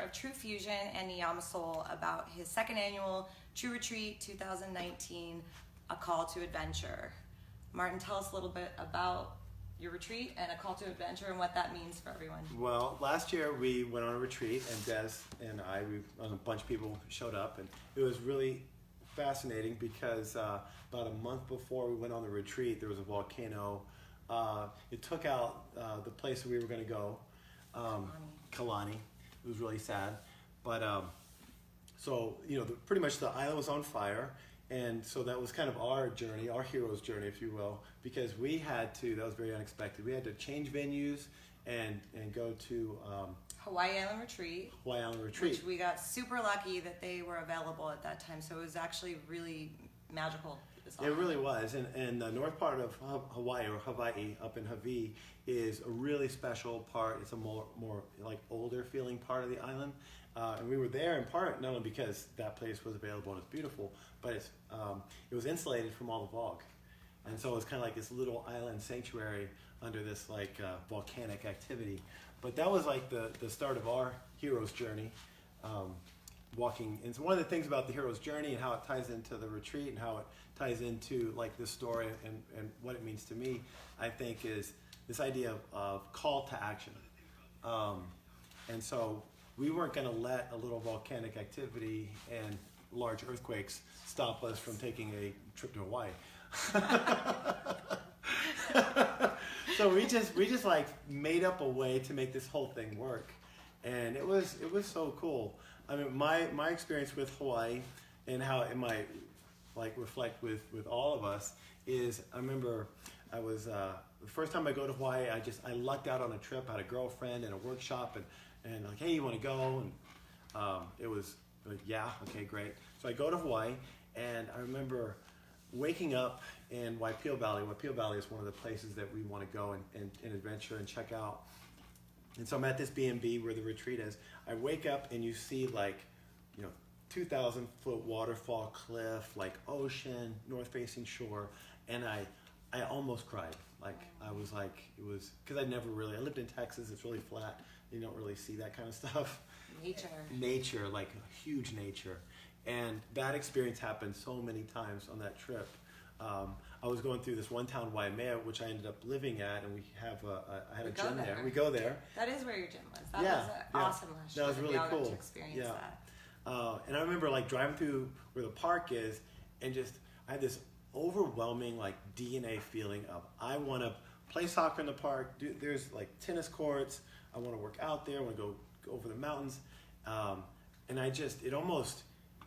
of True Fusion and Niyama about his second annual True Retreat 2019, A Call to Adventure. Martin, tell us a little bit about your retreat and A Call to Adventure and what that means for everyone. Well, last year we went on a retreat, and Des and a bunch of people showed up, and it was really fascinating because about a month before we went on the retreat, there was a volcano. It took out the place we were going to go, Kalani. It was really sad, but so pretty much the island was on fire. And so that was kind of our journey, our hero's journey, if you will, because we had to, that was very unexpected, we had to change venues and go to Hawaii Island Retreat. Which we got super lucky that they were available at that time. So it was actually really magical. It really was. And the north part of Hawaii, or Hawaii, up in Hawaii, is a really special part. It's a more like older feeling part of the island. And we were there in part not only because that place was available and it's beautiful, but it was insulated from all the fog. And so it was kind of like this little island sanctuary under this like volcanic activity. But that was like the start of our hero's journey, walking. And so one of the things about the hero's journey and how it ties into the retreat and how it ties into like this story and what it means to me, I think, is this idea of call to action. And so we weren't going to let a little volcanic activity and large earthquakes stop us from taking a trip to Hawaii. So we just like made up a way to make this whole thing work, and it was so cool. I mean, my experience with Hawaii and how it might like reflect with all of us is, I remember I was the first time I go to Hawaii, I lucked out on a trip. I had a girlfriend and a workshop, and like, hey, you want to go? And it was like, yeah, okay, great. So I go to Hawaii, and I remember waking up in Waipio Valley. Waipio Valley is one of the places that we want to go and adventure and check out. And so I'm at this B&B where the retreat is. I wake up and you see like, 2,000 foot waterfall cliff, like ocean, north facing shore. And I almost cried. Like I was like, it was, cause I lived in Texas. It's really flat. You don't really see that kind of stuff. Nature, like huge nature. And that experience happened so many times on that trip. I was going through this one town, Waimea, which I ended up living at, and I had a gym there. We go there. That is where your gym was. That was awesome last year. That was really cool. To experience that. And I remember like driving through where the park is, and just I had this overwhelming like DNA feeling of I want to play soccer in the park. There's like tennis courts. I want to work out there. I want to go over the mountains. And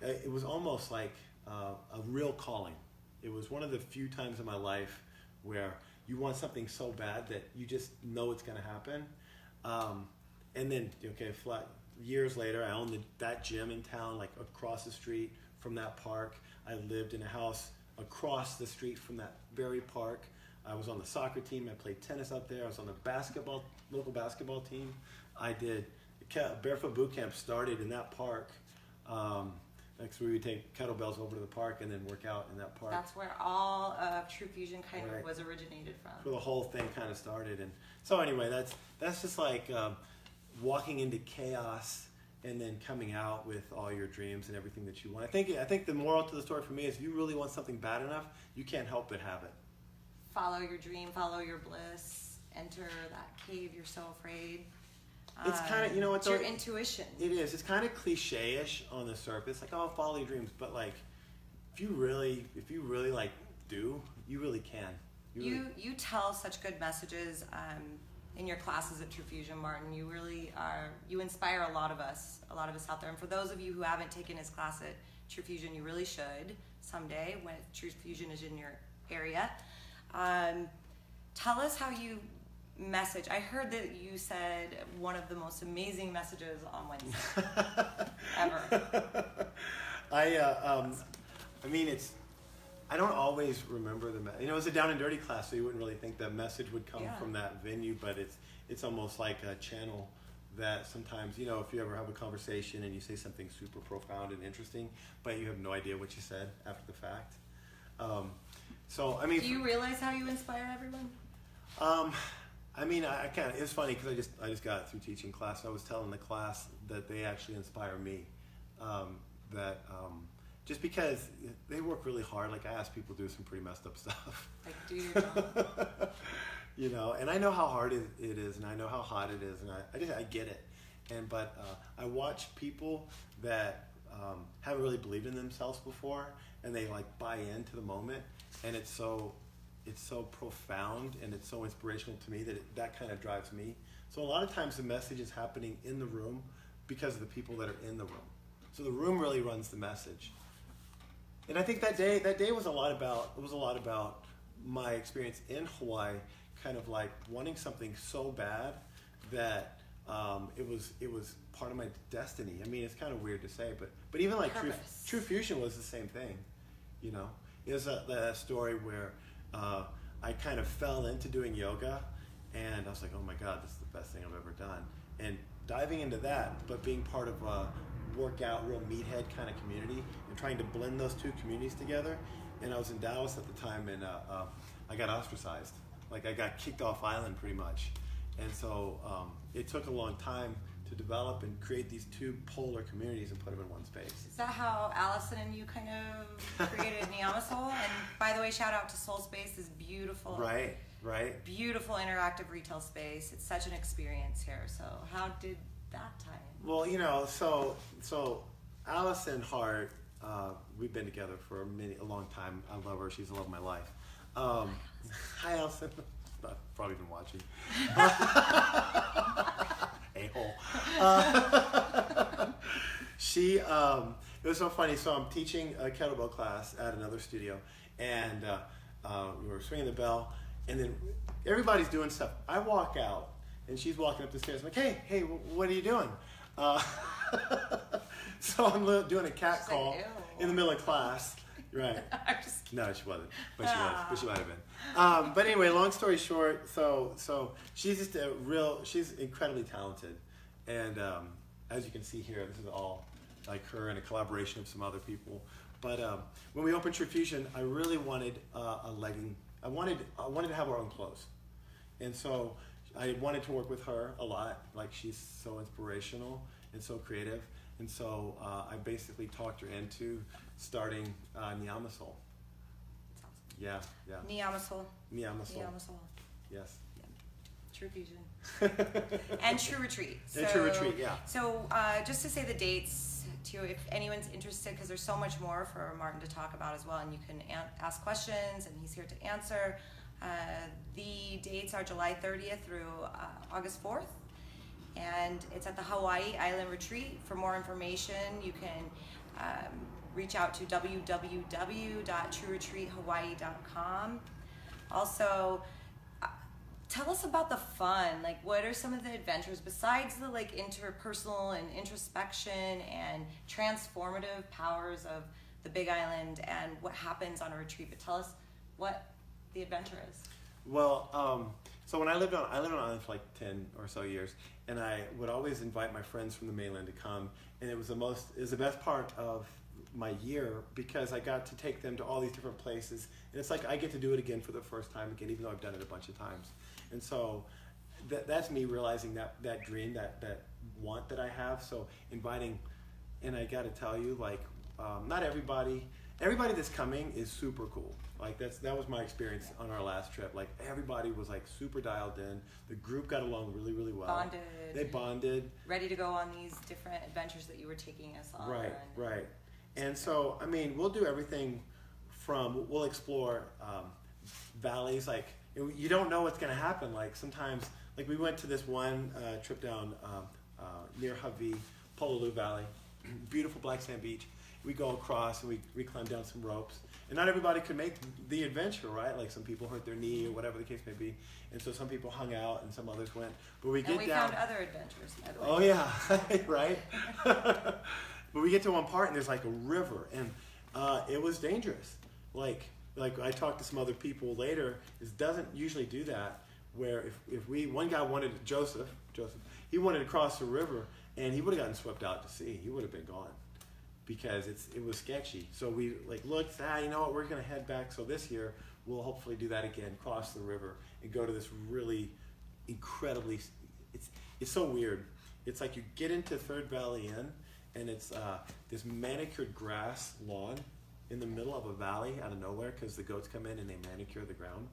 it was almost like a real calling. It was one of the few times in my life where you want something so bad that you just know it's going to happen. And then, years later, I owned that gym in town, like across the street from that park. I lived in a house across the street from that very park. I was on the soccer team. I played tennis up there. I was on the local basketball team. I did Barefoot Boot Camp started in that park. Next, we would take kettlebells over to the park and then work out in that park. That's where all of True Fusion kind of was originated from. Where the whole thing kind of started. And so anyway, that's just like walking into chaos and then coming out with all your dreams and everything that you want. I think the moral to the story for me is if you really want something bad enough, you can't help but have it. Follow your dream, follow your bliss, enter that cave you're so afraid. It's kind of, it's your intuition. It is. It's kind of cliche-ish on the surface, like, oh, follow your dreams. But like, if you really like do, you really can. You tell such good messages in your classes at True Fusion, Martin. You really are. You inspire a lot of us out there. And for those of you who haven't taken his class at True Fusion, you really should someday when True Fusion is in your area. Tell us how you message. I heard that you said one of the most amazing messages on Wednesday ever. I don't always remember it was a down and dirty class, so you wouldn't really think that message would come from that venue, but it's almost like a channel that sometimes, if you ever have a conversation and you say something super profound and interesting, but you have no idea what you said after the fact. Do you realize how you inspire everyone? I mean, I kind of, it's funny because I just got through teaching class. I was telling the class that they actually inspire me. Just because they work really hard. Like I ask people to do some pretty messed up stuff. Like, do your job. You know, and I know how hard it is, and I know how hot it is, and I get it. But I watch people that haven't really believed in themselves before, and they like buy into the moment, and it's so profound and it's so inspirational to me that kind of drives me. So a lot of times the message is happening in the room because of the people that are in the room. So the room really runs the message. And I think that day was a lot about my experience in Hawaii, kind of like wanting something so bad that it was part of my destiny. I mean, it's kind of weird to say, but even like True Fusion was the same thing. You know, it was a story where I kind of fell into doing yoga, and I was like, oh my God, this is the best thing I've ever done. And diving into that, but being part of a workout, real meathead kind of community, and trying to blend those two communities together. And I was in Dallas at the time, and I got ostracized. Like I got kicked off island pretty much. And so it took a long time to develop and create these two polar communities and put them in one space. Is that how Allison and you kind of created Niamasol? And by the way, shout out to Soul Space, this beautiful, right, beautiful interactive retail space. It's such an experience here. So how did that tie in? Well, you know, so Allison Hart, we've been together for a long time. I love her. She's the love of my life. Hi, Allison. Probably been watching. A-hole. It was so funny. So I'm teaching a kettlebell class at another studio, and we were swinging the bell, and then everybody's doing stuff. I walk out, and she's walking up the stairs. I'm like, hey, what are you doing? So I'm doing a cat She's call like, in the middle of class. Right. I'm just kidding. No, she wasn't, but she might have been. But anyway, long story short, so she's just she's incredibly talented, and as you can see here, this is all like her and a collaboration of some other people. But when we opened True Fusion, I really wanted a legging. I wanted to have our own clothes, and so I wanted to work with her a lot. Like she's so inspirational and so creative. And so I basically talked her into starting Niamasol. That's awesome. Yeah. Niamasol. Yes. Yeah. True Fusion. And True Retreat. And True Retreat, yeah. So just to say the dates, too, if anyone's interested, because there's so much more for Martin to talk about as well, and you can ask questions, and he's here to answer. The dates are July 30th through August 4th. And it's at the Hawaii Island Retreat. For more information, you can reach out to www.trueretreathawaii.com. Also, tell us about the fun. Like, what are some of the adventures besides the like interpersonal and introspection and transformative powers of the Big Island and what happens on a retreat? But tell us what the adventure is. Well, so when I lived on island for like 10 or so years, and I would always invite my friends from the mainland to come, and it was the best part of my year because I got to take them to all these different places, and it's like I get to do it again for the first time again, even though I've done it a bunch of times. And so that's me realizing that dream, that want that I have. So inviting, and I got to tell you, like, not everybody that's coming is super cool. Like that was my experience on our last trip. Like everybody was like super dialed in. The group got along really, really well. Bonded. They bonded. Ready to go on these different adventures that you were taking us on. Right. And so, I mean, we'll do everything we'll explore valleys. Like you don't know what's going to happen. Like sometimes, like we went to this one trip down near Hawaii, Pololu Valley, beautiful black sand beach. We go across and we climb down some ropes. And not everybody could make the adventure, right? Like some people hurt their knee or whatever the case may be. And so some people hung out and some others went. But we found other adventures, by the way. Oh yeah, right? But we get to one part and there's like a river and it was dangerous. Like I talked to some other people later, it doesn't usually do that. Where if one guy wanted, Joseph, he wanted to cross the river and he would have gotten swept out to sea. He would have been gone. Because it was sketchy. So we looked, you know what, we're gonna head back. So this year we'll hopefully do that again, cross the river and go to this really incredibly. It's so weird. It's like you get into Third Valley Inn, and it's this manicured grass lawn in the middle of a valley out of nowhere because the goats come in and they manicure the ground.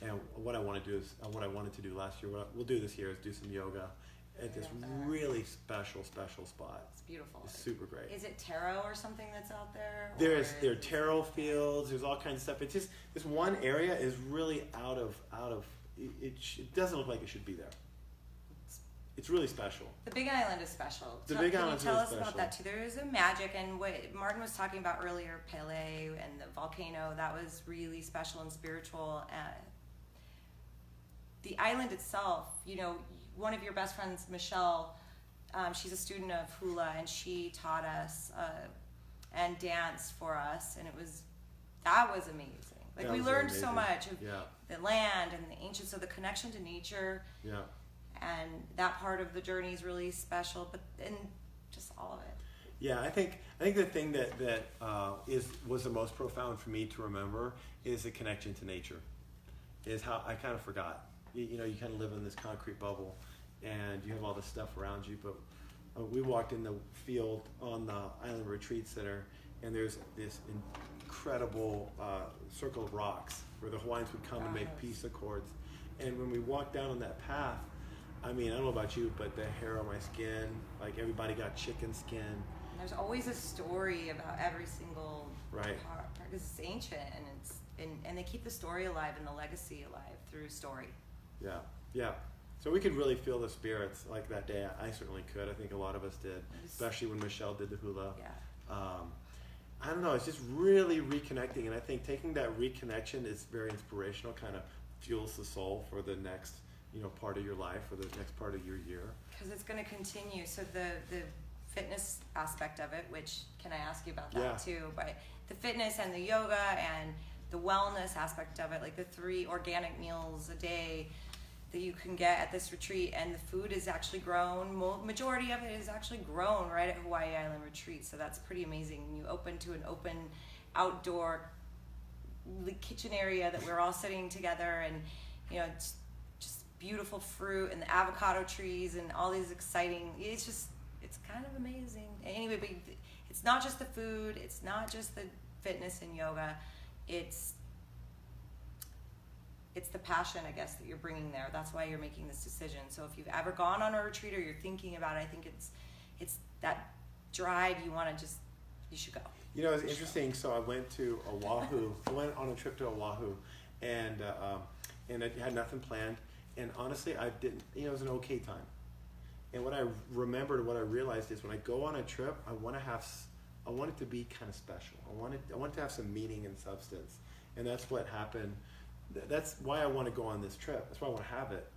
And what I want to do is what I wanted to do last year. We'll do this year is do some yoga at this really special spot. It's beautiful. It's super great. Is it taro or something that's out there? There are taro fields. There's all kinds of stuff. It's just this one area is really out of it doesn't look like it should be there. It's really special. The Big Island is special. The Big Island is Can you tell really us special. about that too? There is a magic, and what Martin was talking about earlier, Pele and the volcano, that was really special and spiritual. The island itself, you know, one of your best friends, Michelle, she's a student of hula, and she taught us and danced for us, and that was amazing. Like, That we was learned so amazing. much of Yeah. the land and the ancients, so the connection to nature. Yeah. And that part of the journey is really special, and just all of it. Yeah, I think the thing that was the most profound for me to remember is the connection to nature. Is how I kind of forgot. You know, you kind of live in this concrete bubble, and you have all this stuff around you. But we walked in the field on the Island Retreat Center, and there's this incredible circle of rocks where the Hawaiians would come and make peace accords. And when we walked down on that path, I mean, I don't know about you, but the hair on my skin, like everybody got chicken skin. There's always a story about every single Right. part because it's ancient, and they keep the story alive and the legacy alive through story. Yeah, yeah. So we could really feel the spirits like that day. I certainly could. I think a lot of us did, especially when Michelle did the hula. Yeah. I don't know. It's just really reconnecting, and I think taking that reconnection is very inspirational. Kind of fuels the soul for the next, part of your life or the next part of your year. Because it's going to continue. So the fitness aspect of it, which can I ask you about that Yeah. too? But the fitness and the yoga and the wellness aspect of it, like the 3 organic meals a day that you can get at this retreat, and the food is actually grown. Majority of it is actually grown right at Hawaii Island Retreat, so that's pretty amazing. You open to an open outdoor kitchen area that we're all sitting together, and it's just beautiful fruit and the avocado trees and all these exciting. It's kind of amazing. Anyway, but it's not just the food. It's not just the fitness and yoga. It's the passion, I guess, that you're bringing there. That's why you're making this decision. So if you've ever gone on a retreat or you're thinking about it, I think it's that drive you should go. It's interesting. So I went to Oahu. I went on a trip to Oahu, and I had nothing planned. And honestly, I didn't. It was an okay time. And what I remembered, what I realized is when I go on a trip, I want it to be kind of special. I want it to have some meaning and substance. And that's what happened. That's why I want to go on this trip. That's why I want to have it,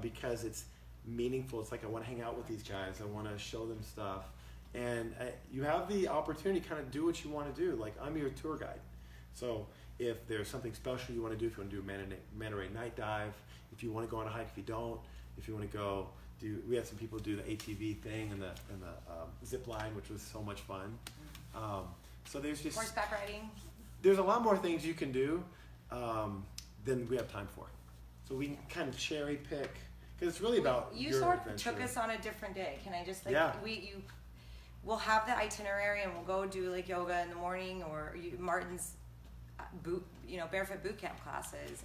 because it's meaningful. It's like I want to hang out with these guys. I want to show them stuff. And you have the opportunity to kind of do what you want to do. Like, I'm your tour guide. So if there's something special you want to do, if you want to do a manta ray night dive, if you want to go on a hike, if you don't, if you want to go we had some people do the ATV thing and the zip line, which was so much fun. So there's just Horseback riding. There's a lot more things you can do than we have time for. So we can kind of cherry pick, because it's really about You your sort of adventure. took us on a different day. Can I just Yeah. we'll have the itinerary and we'll go do like yoga in the morning, or Martin's barefoot boot camp classes,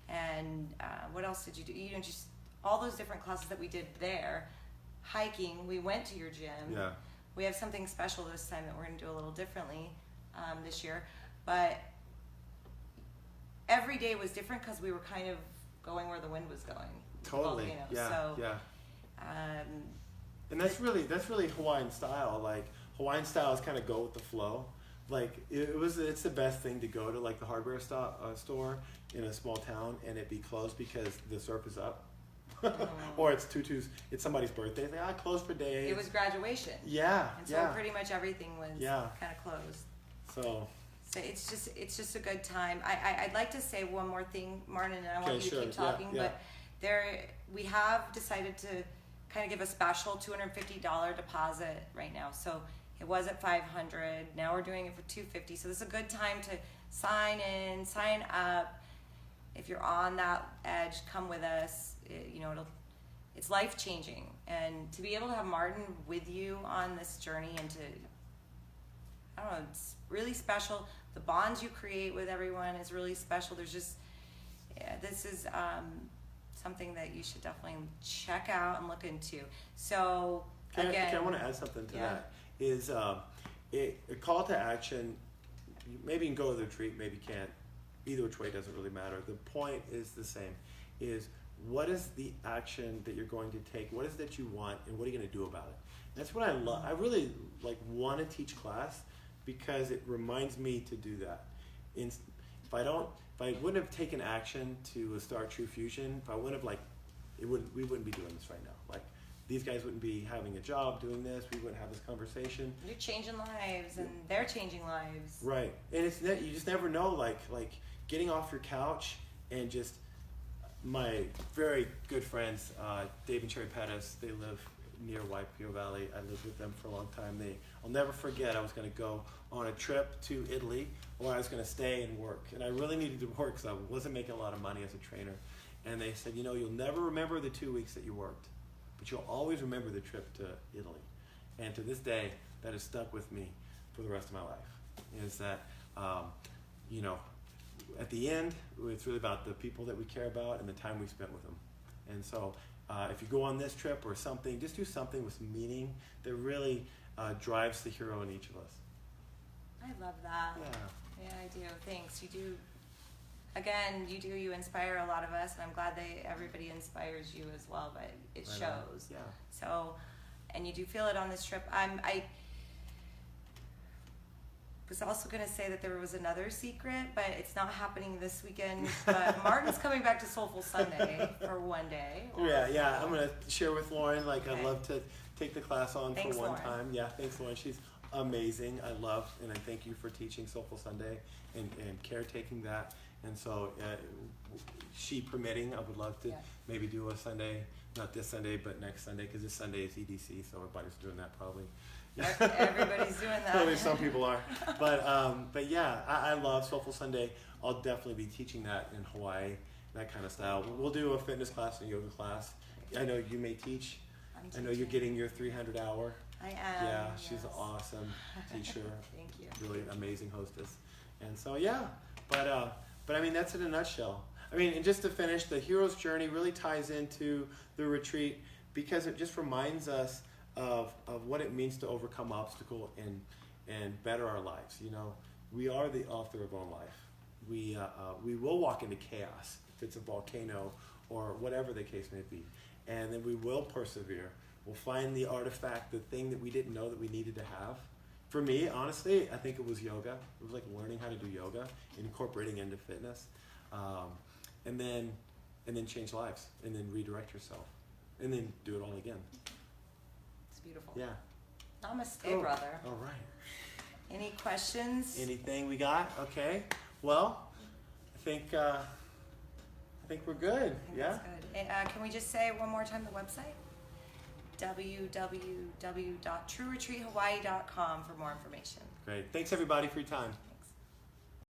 and what else did you do? Just all those different classes that we did there. Hiking, we went to your gym. Yeah. We have something special this time that we're going to do a little differently this year, but every day was different because we were kind of going where the wind was going. Totally. Volcano. Yeah. So, yeah. And that's really Hawaiian style. Like, Hawaiian style is kind of go with the flow. Like, it's the best thing to go to, like, the hardware store in a small town and it be closed because the surf is up. Or it's somebody's birthday. It's like, closed for days. It was graduation. Yeah. And so pretty much everything was kind of closed. So it's just a good time. I'd like to say one more thing, Martin, and I want you to keep talking, but we have decided to kind of give a special $250 deposit right now. So it was at $500. Now we're doing it for $250. So this is a good time to sign up. if you're on that edge, come with us. It's life changing, and to be able to have Martin with you on this journey, and I don't know, it's really special. The bonds you create with everyone is really special. There's just, this is something that you should definitely check out and look into. So I again, want to add something to yeah. that. Is a call to action. Maybe you can go to the retreat, maybe you can't. Either which way doesn't really matter. The point is the same. Is what is the action that you're going to take? What is it that you want, and what are you going to do about it? That's what I love. I really want to teach class because it reminds me to do that. If I wouldn't have taken action to start True Fusion, if I wouldn't have we wouldn't be doing this right now. Like, these guys wouldn't be having a job doing this. We wouldn't have this conversation. You're changing lives, and they're changing lives. Right, and you just never know. Like getting off your couch and just. My very good friends, Dave and Cherry Pettis, they live near Waipio Valley. I lived with them for a long time. I'll never forget, I was going to go on a trip to Italy, or I was going to stay and work. And I really needed to work because I wasn't making a lot of money as a trainer. And they said, you'll never remember the 2 weeks that you worked, but you'll always remember the trip to Italy. And to this day, that has stuck with me for the rest of my life, is that, at the end, it's really about the people that we care about and the time we spent with them. And so if you go on this trip or something, just do something with meaning that really drives the hero in each of us. I love that. Yeah, I do. Thanks. You inspire a lot of us, and I'm glad everybody inspires you as well, but it Right shows. on. Yeah. So, and you do feel it on this trip. I was also going to say that there was another secret, but it's not happening this weekend. But Martin's coming back to Soulful Sunday for one day. Yeah. I'm going to share with Lauren. Okay. I'd love to take the class on Thanks, for one Lauren. time. Yeah, thanks, Lauren. She's amazing. I love and I thank you for teaching Soulful Sunday and caretaking that. And so, she permitting, I would love to maybe do a Sunday, not this Sunday, but next Sunday, because this Sunday is EDC, so everybody's doing that probably. Everybody's doing that. At least some people are. But yeah, I love Soulful Sunday. I'll definitely be teaching that in Hawaii, that kind of style. We'll do a fitness class and a yoga class. I know you may teach. I know you're getting your 300 hour. I am. Yeah, yes. she's an awesome teacher. Thank you. Really amazing hostess. And so yeah, but I mean, that's in a nutshell. I mean, and just to finish, the hero's journey really ties into the retreat because it just reminds us of what it means to overcome obstacle and better our lives. We are the author of our own life. We will walk into chaos if it's a volcano or whatever the case may be, and then we will persevere. We'll find the artifact, the thing that we didn't know that we needed to have. For me, honestly, I think it was yoga. It was like learning how to do yoga, incorporating into fitness, and then change lives, and then redirect yourself, and then do it all again. It's beautiful. Yeah. Namaste, brother. All right. Any questions? Anything we got? Okay. Well, I think we're good. I think Yeah. that's good. Can we just say one more time the website? www.trueretreathawaii.com for more information. Great. Thanks everybody for your time.